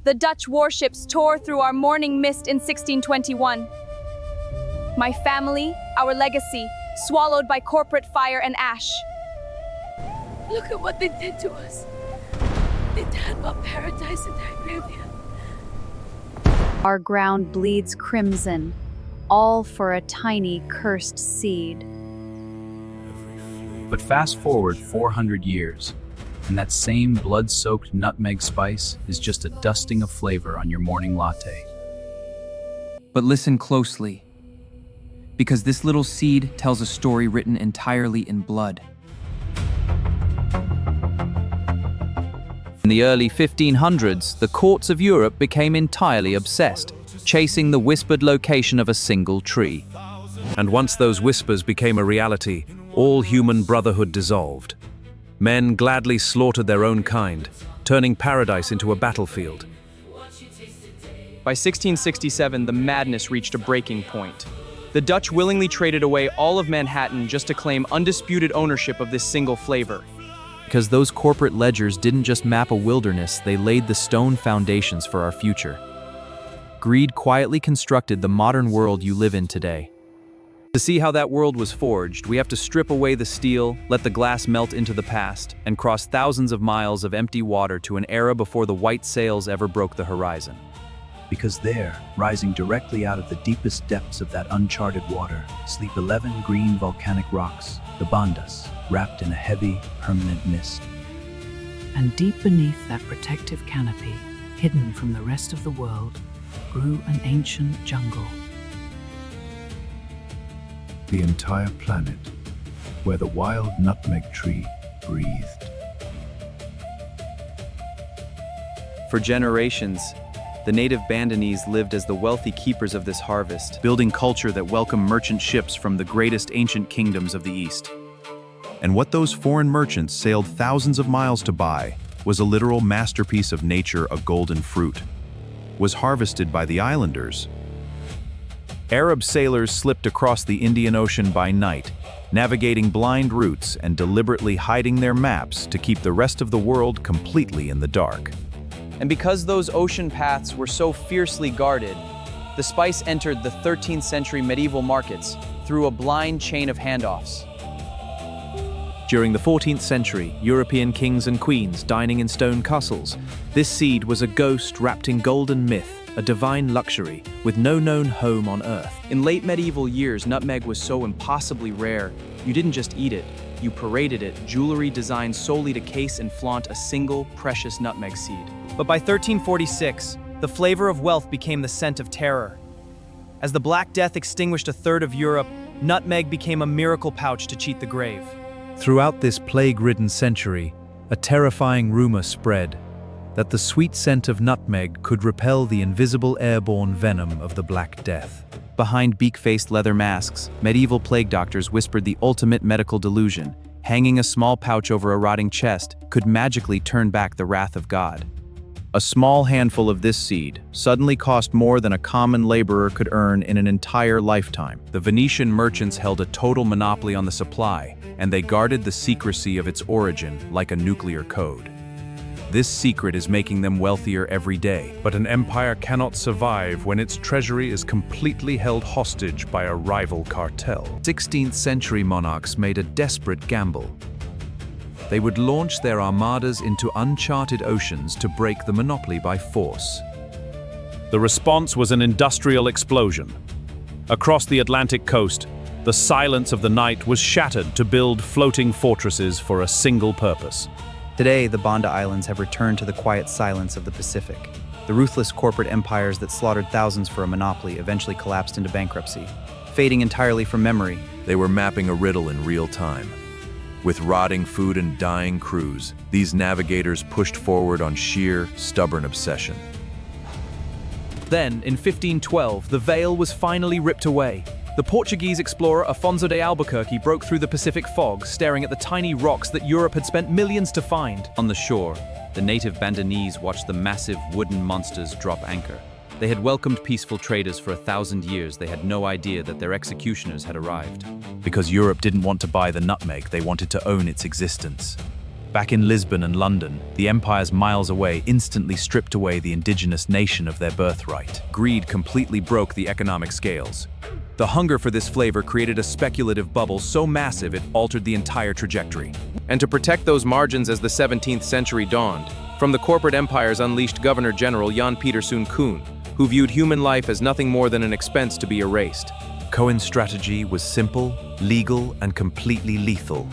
The Dutch warships tore through our morning mist in 1621. My family, our legacy, swallowed by corporate fire and ash. Look at what they did to us. They turned our paradise into a graveyard. Our ground bleeds crimson, all for a tiny cursed seed. But fast forward 400 years, and that same blood-soaked nutmeg spice is just a dusting of flavor on your morning latte. But listen closely, because this little seed tells a story written entirely in blood. In the early 1500s, the courts of Europe became entirely obsessed, chasing the whispered location of a single tree. And once those whispers became a reality, all human brotherhood dissolved. Men gladly slaughtered their own kind, turning paradise into a battlefield. By 1667, the madness reached a breaking point. The Dutch willingly traded away all of Manhattan just to claim undisputed ownership of this single flavor. Because those corporate ledgers didn't just map a wilderness, they laid the stone foundations for our future. Greed quietly constructed the modern world you live in today. To see how that world was forged, we have to strip away the steel, let the glass melt into the past, and cross thousands of miles of empty water to an era before the white sails ever broke the horizon. Because there, rising directly out of the deepest depths of that uncharted water, sleep 11 green volcanic rocks, the Bandas, wrapped in a heavy, permanent mist. And deep beneath that protective canopy, hidden from the rest of the world, grew an ancient jungle. The entire planet, where the wild nutmeg tree breathed. For generations, the native Bandanese lived as the wealthy keepers of this harvest, building culture that welcomed merchant ships from the greatest ancient kingdoms of the East. And what those foreign merchants sailed thousands of miles to buy was a literal masterpiece of nature, a golden fruit. Was harvested by the islanders. Arab sailors slipped across the Indian Ocean by night, navigating blind routes and deliberately hiding their maps to keep the rest of the world completely in the dark. and because those ocean paths were so fiercely guarded, the spice entered the 13th century medieval markets through a blind chain of handoffs. During the 14th century, European kings and queens dining in stone castles, this seed was a ghost wrapped in golden myth, a divine luxury, with no known home on earth. In late medieval years, nutmeg was so impossibly rare, you didn't just eat it, you paraded it, jewelry designed solely to case and flaunt a single precious nutmeg seed. But by 1346, the flavor of wealth became the scent of terror. As the Black Death extinguished a third of Europe, nutmeg became a miracle pouch to cheat the grave. Throughout this plague-ridden century, a terrifying rumor spread that the sweet scent of nutmeg could repel the invisible airborne venom of the Black Death. Behind beak-faced leather masks, medieval plague doctors whispered the ultimate medical delusion: hanging a small pouch over a rotting chest could magically turn back the wrath of God. A small handful of this seed suddenly cost more than a common laborer could earn in an entire lifetime. The Venetian merchants held a total monopoly on the supply, and they guarded the secrecy of its origin like a nuclear code. This secret is making them wealthier every day. But an empire cannot survive when its treasury is completely held hostage by a rival cartel. 16th century monarchs made a desperate gamble. They would launch their armadas into uncharted oceans to break the monopoly by force. The response was an industrial explosion. Across the Atlantic coast, the silence of the night was shattered to build floating fortresses for a single purpose. Today, the Banda Islands have returned to the quiet silence of the Pacific. The ruthless corporate empires that slaughtered thousands for a monopoly eventually collapsed into bankruptcy, fading entirely from memory. They were mapping a riddle in real time. With rotting food and dying crews, these navigators pushed forward on sheer, stubborn obsession. Then, in 1512, the veil was finally ripped away. The Portuguese explorer Afonso de Albuquerque broke through the Pacific fog, staring at the tiny rocks that Europe had spent millions to find. On the shore, the native Bandanese watched the massive wooden monsters drop anchor. They had welcomed peaceful traders for 1,000 years. They had no idea that their executioners had arrived. Because Europe didn't want to buy the nutmeg, they wanted to own its existence. Back in Lisbon and London, the empires miles away instantly stripped away the indigenous nation of their birthright. Greed completely broke the economic scales. The hunger for this flavor created a speculative bubble so massive it altered the entire trajectory. And to protect those margins as the 17th century dawned, from the corporate empires unleashed Governor-General Jan Pieterszoon Coen, who viewed human life as nothing more than an expense to be erased. Coen's strategy was simple, legal, and completely lethal.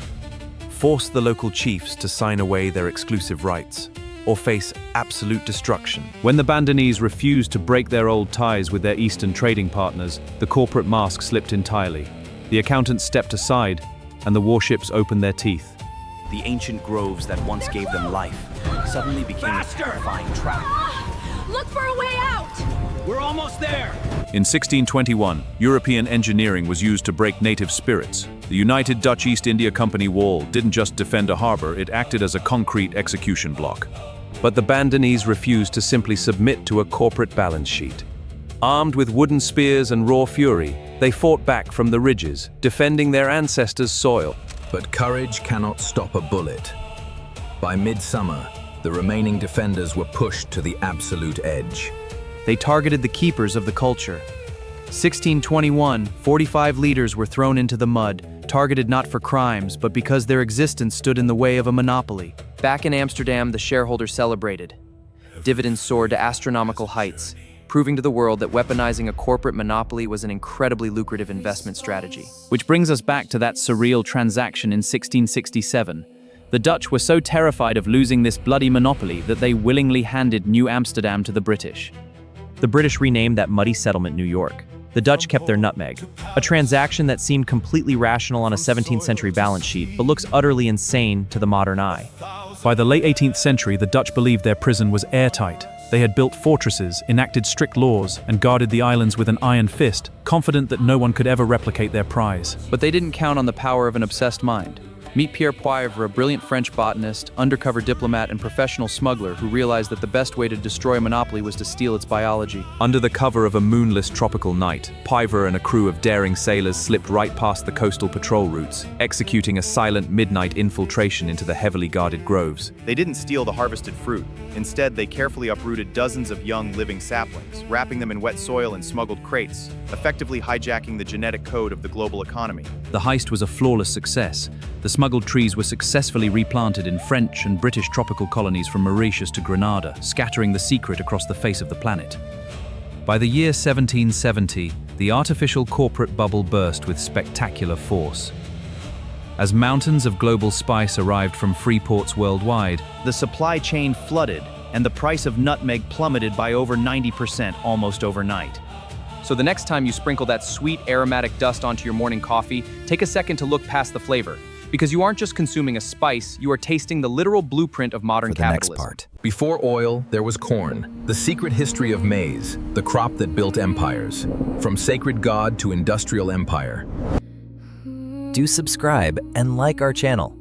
Force the local chiefs to sign away their exclusive rights, or face absolute destruction. When the Bandanese refused to break their old ties with their eastern trading partners, the corporate mask slipped entirely. The accountants stepped aside, and the warships opened their teeth. The ancient groves that once gave them life suddenly became a terrifying trap. Look for a way out! We're almost there! In 1621, European engineering was used to break native spirits. The United Dutch East India Company wall didn't just defend a harbor, it acted as a concrete execution block. But the Bandanese refused to simply submit to a corporate balance sheet. Armed with wooden spears and raw fury, they fought back from the ridges, defending their ancestors' soil. But courage cannot stop a bullet. By midsummer, the remaining defenders were pushed to the absolute edge. They targeted the keepers of the culture. 1621, 45 leaders were thrown into the mud, targeted not for crimes, but because their existence stood in the way of a monopoly. Back in Amsterdam, the shareholders celebrated. Dividends soared to astronomical heights, proving to the world that weaponizing a corporate monopoly was an incredibly lucrative investment strategy. Which brings us back to that surreal transaction in 1667. The Dutch were so terrified of losing this bloody monopoly that they willingly handed New Amsterdam to the British. The British renamed that muddy settlement New York. The Dutch kept their nutmeg, a transaction that seemed completely rational on a 17th century balance sheet, but looks utterly insane to the modern eye. By the late 18th century, the Dutch believed their prison was airtight. They had built fortresses, enacted strict laws, and guarded the islands with an iron fist, confident that no one could ever replicate their prize. But they didn't count on the power of an obsessed mind. Meet Pierre Poivre, a brilliant French botanist, undercover diplomat, and professional smuggler who realized that the best way to destroy a monopoly was to steal its biology. Under the cover of a moonless tropical night, Poivre and a crew of daring sailors slipped right past the coastal patrol routes, executing a silent midnight infiltration into the heavily guarded groves. They didn't steal the harvested fruit. Instead, they carefully uprooted dozens of young living saplings, wrapping them in wet soil and smuggled crates, effectively hijacking the genetic code of the global economy. The heist was a flawless success. The smuggled trees were successfully replanted in French and British tropical colonies from Mauritius to Grenada, scattering the secret across the face of the planet. By the year 1770, the artificial corporate bubble burst with spectacular force. As mountains of global spice arrived from free ports worldwide, The supply chain flooded, and the price of nutmeg plummeted by over 90% almost overnight. So the next time you sprinkle that sweet aromatic dust onto your morning coffee, take a second to look past the flavor. Because you aren't just consuming a spice, you are tasting the literal blueprint of modern capitalism. Next part. Before oil, there was corn. The secret history of maize, the crop that built empires. From sacred god to industrial empire. Do subscribe and like our channel.